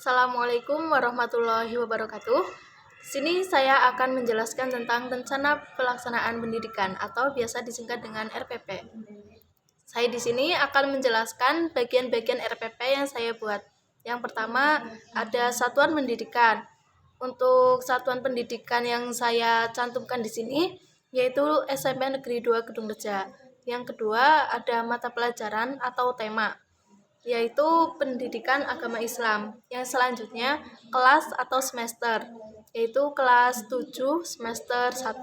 Assalamualaikum warahmatullahi wabarakatuh. Di sini saya akan menjelaskan tentang rencana pelaksanaan pendidikan atau biasa disingkat dengan RPP. Saya di sini akan menjelaskan bagian-bagian RPP yang saya buat. Yang pertama ada satuan pendidikan. Untuk satuan pendidikan yang saya cantumkan di sini yaitu SMP Negeri 2 Gedung Reja. Yang kedua ada mata pelajaran atau tema, yaitu pendidikan agama Islam. Yang selanjutnya kelas atau semester, yaitu kelas 7 semester 1.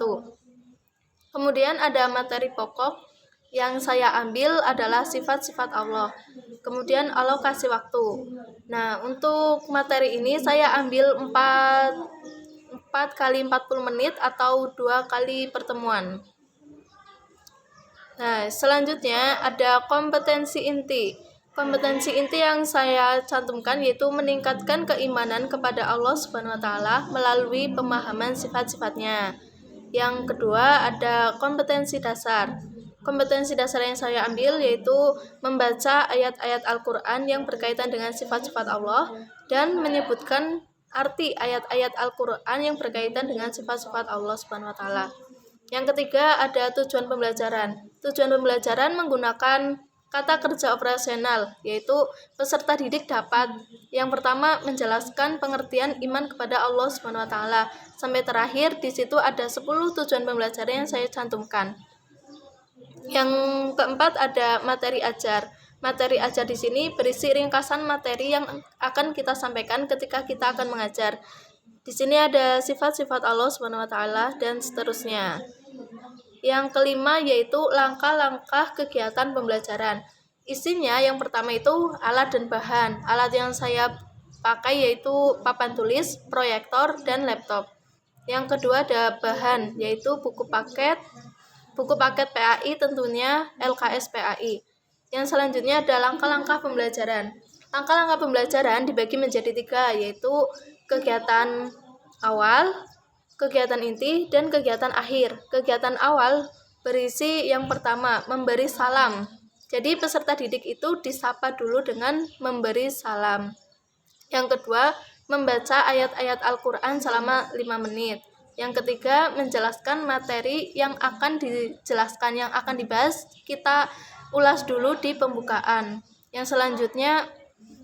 Kemudian ada materi pokok yang saya ambil adalah sifat-sifat Allah. Kemudian alokasi waktu. Nah, untuk materi ini saya ambil 4 kali 40 menit atau 2 kali pertemuan. Nah, selanjutnya ada kompetensi inti. Kompetensi inti yang saya cantumkan yaitu meningkatkan keimanan kepada Allah Subhanahu wa taala melalui pemahaman sifat-sifatnya. Yang kedua ada kompetensi dasar. Kompetensi dasar yang saya ambil yaitu membaca ayat-ayat Al-Qur'an yang berkaitan dengan sifat-sifat Allah dan menyebutkan arti ayat-ayat Al-Qur'an yang berkaitan dengan sifat-sifat Allah Subhanahu wa taala. Yang ketiga ada tujuan pembelajaran. Tujuan pembelajaran menggunakan kata kerja operasional, yaitu peserta didik dapat yang pertama menjelaskan pengertian iman kepada Allah Subhanahu wa taala. Sampai terakhir di situ ada 10 tujuan pembelajaran yang saya cantumkan. Yang keempat ada materi ajar. Materi ajar di sini berisi ringkasan materi yang akan kita sampaikan ketika kita akan mengajar. Di sini ada sifat-sifat Allah Subhanahu wa taala dan seterusnya. Yang kelima yaitu langkah-langkah kegiatan pembelajaran. Isinya yang pertama itu alat dan bahan. Alat yang saya pakai yaitu papan tulis, proyektor, dan laptop. Yang kedua ada bahan yaitu buku paket PAI, tentunya LKS PAI. Yang selanjutnya ada langkah-langkah pembelajaran. Langkah-langkah pembelajaran dibagi menjadi 3, yaitu kegiatan awal, kegiatan inti, dan kegiatan akhir. Kegiatan awal berisi yang pertama, memberi salam. Jadi peserta didik itu disapa dulu dengan memberi salam. Yang kedua, membaca ayat-ayat Al-Qur'an selama 5 menit. Yang ketiga, menjelaskan materi yang akan dijelaskan, yang akan dibahas, kita ulas dulu di pembukaan. Yang selanjutnya,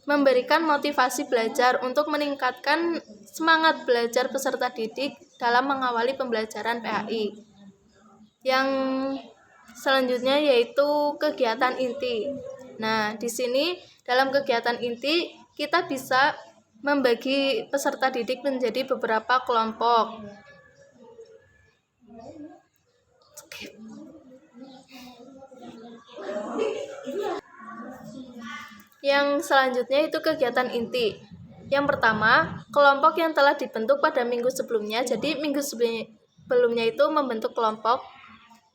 memberikan motivasi belajar untuk meningkatkan semangat belajar peserta didik dalam mengawali pembelajaran PAI. Yang selanjutnya yaitu kegiatan inti. Nah, di sini dalam kegiatan inti kita bisa membagi peserta didik menjadi beberapa kelompok. Yang selanjutnya itu kegiatan inti. Yang pertama, kelompok yang telah dibentuk pada minggu sebelumnya. Jadi minggu sebelumnya itu membentuk kelompok,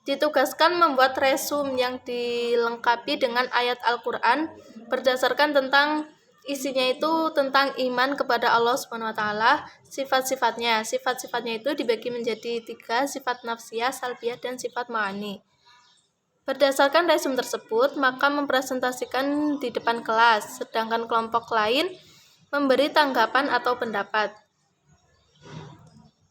ditugaskan membuat resume yang dilengkapi dengan ayat Al-Qur'an berdasarkan tentang isinya itu tentang iman kepada Allah Subhanahu wa taala, sifat-sifatnya. Sifat-sifatnya itu dibagi menjadi 3, sifat nafsiyah, salbiyah, dan sifat ma'ani. Berdasarkan resume tersebut, maka mempresentasikan di depan kelas, sedangkan kelompok lain memberi tanggapan atau pendapat.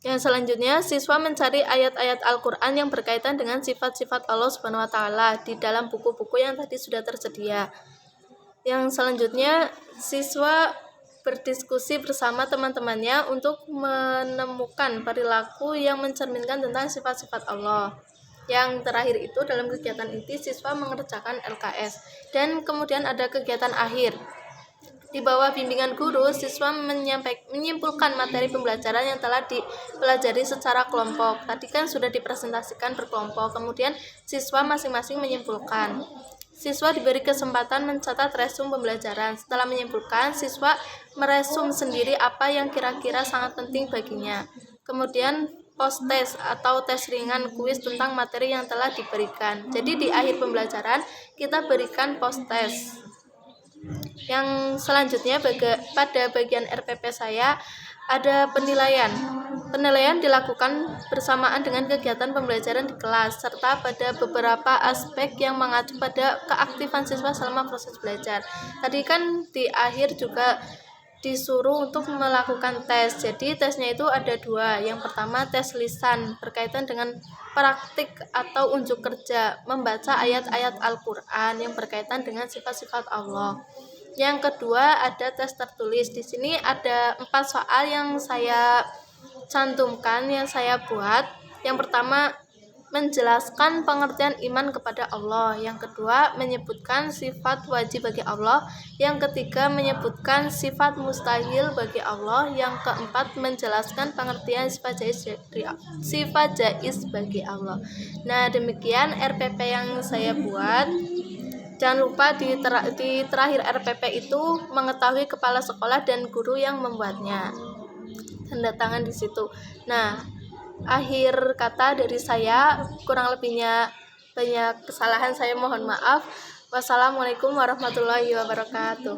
Yang selanjutnya, siswa mencari ayat-ayat Al-Qur'an yang berkaitan dengan sifat-sifat Allah Subhanahu wa taala di dalam buku-buku yang tadi sudah tersedia. Yang selanjutnya, siswa berdiskusi bersama teman-temannya untuk menemukan perilaku yang mencerminkan tentang sifat-sifat Allah. Yang terakhir itu dalam kegiatan inti siswa mengerjakan LKS. Dan kemudian ada kegiatan akhir. Di bawah bimbingan guru, siswa menyimpulkan materi pembelajaran yang telah dipelajari secara kelompok. Tadi kan sudah dipresentasikan berkelompok, kemudian siswa masing-masing menyimpulkan. Siswa diberi kesempatan mencatat resume pembelajaran. Setelah menyimpulkan, siswa meresum sendiri apa yang kira-kira sangat penting baginya. Kemudian post test atau tes ringan kuis tentang materi yang telah diberikan. Jadi di akhir pembelajaran kita berikan post test. Yang selanjutnya pada bagian RPP saya ada penilaian. Penilaian dilakukan bersamaan dengan kegiatan pembelajaran di kelas serta pada beberapa aspek yang mengacu pada keaktifan siswa selama proses belajar. Tadi kan di akhir juga disuruh untuk melakukan tes. Jadi tesnya itu ada dua. Yang pertama tes lisan berkaitan dengan praktik atau unjuk kerja membaca ayat-ayat Al-Quran yang berkaitan dengan sifat-sifat Allah. Yang kedua ada tes tertulis. Di sini ada 4 soal yang saya cantumkan, yang saya buat. Yang pertama menjelaskan pengertian iman kepada Allah. Yang kedua menyebutkan sifat wajib bagi Allah. Yang ketiga menyebutkan sifat mustahil bagi Allah. Yang keempat menjelaskan pengertian sifat jaiz bagi Allah. Nah, demikian RPP yang saya buat. Jangan lupa di terakhir RPP itu mengetahui kepala sekolah dan guru yang membuatnya. Tanda tangan di situ. Nah, akhir kata dari saya, kurang lebihnya banyak kesalahan, saya mohon maaf. Wassalamualaikum warahmatullahi wabarakatuh.